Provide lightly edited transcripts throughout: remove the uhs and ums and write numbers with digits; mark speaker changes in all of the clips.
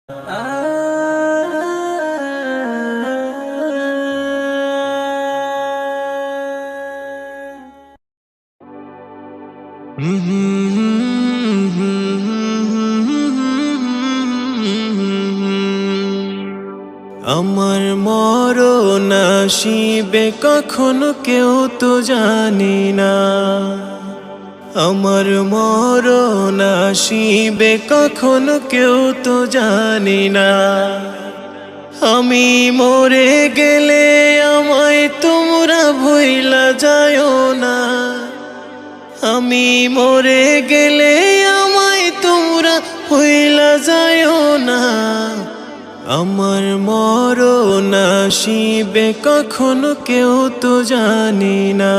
Speaker 1: আমার মরণ আসিবে কখনো কেউ তো জানি না। আমার মরণ আসিবে কখনো কেউ তো জানি না। আমি মরে গেলে আমায় তোমরা ভুইলা যায়ও না। আমি মরে গেলে আমায় তোমরা ভুইলা যায়ও না। আমার মরণ আসিবে কখনো কেউ তো জানি না।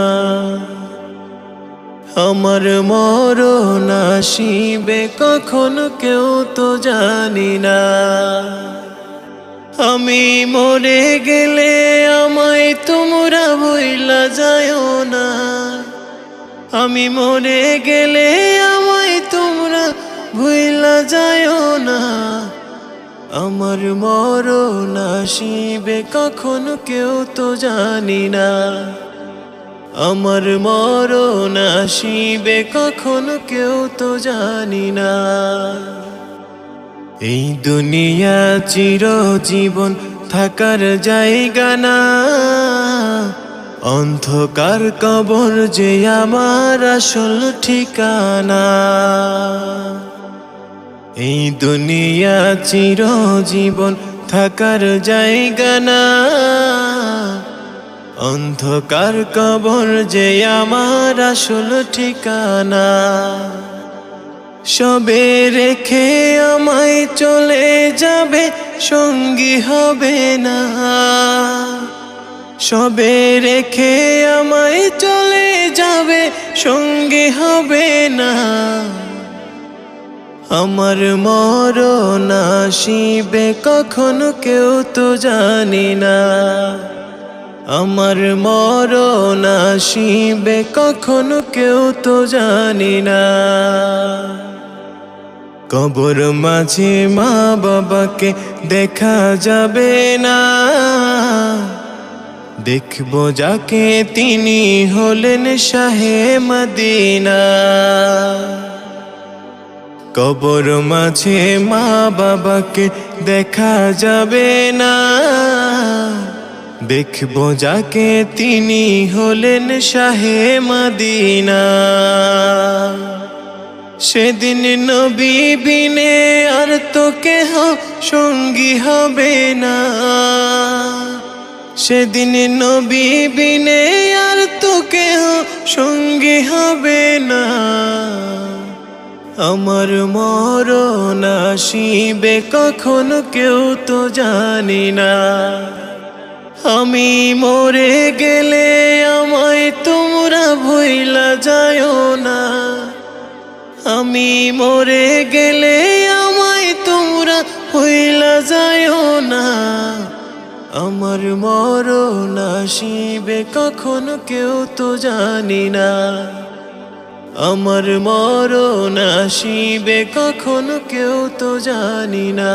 Speaker 1: আমার মরণ আসিবে কখনো কেউ তো জানি না। আমি মরে গেলে আমায় তোমরা ভুইলা যায়ও না। আমি মরে গেলে আমায় তোমরা ভুইলা যায়ও না। আমার মরণ আসিবে কখনো কেউ তো জানি না। আমার মরণ আসিবে কখনো কেউ তো জানি না। এই দুনিয়া চিরজীবন থাকার জায়গা না। অন্ধকার কবর যে আমার আসল ঠিকানা। এই দুনিয়া চিরজীবন থাকার জায়গা না। অন্ধকার কবর যে আমার আসল ঠিকানা। সবে রেখে আমায় চলে যাবে, সঙ্গী হবে না। সবে রেখে আমায় চলে যাবে, সঙ্গী হবে না। আমার মরণ আসিবে কখনো কেউ তো জানি না। আমার মরণ আসিবে কখনো কেউ তো জানি না। কবর মাঝে মা বাবাকে দেখা যাবে না। দেখবো যাকে তিনি হলেন শাহে মদিনা। কবর মাঝে মা বাবাকে দেখা যাবে না। দেখবো যাকে তিনি হলেন শাহে মদিনা। সেদিন নবী বিনে আর তো কেহ সঙ্গী হবে না। সেদিন নবী বিনে আর তো কেহ সঙ্গী হবে না। আমার মরণ আসিবে কখনো কেউ তো জানি না। আমি মরে গেলে আমায় তোমরা ভুইলা যায়ও না। আমি মরে গেলে আমায় তোমরা ভুইলা যায়ও না। আমার মরণ আসিবে কখনো কেউ তো জানি না। আমার মরণ আসিবে কখনো কেউ তো জানি না।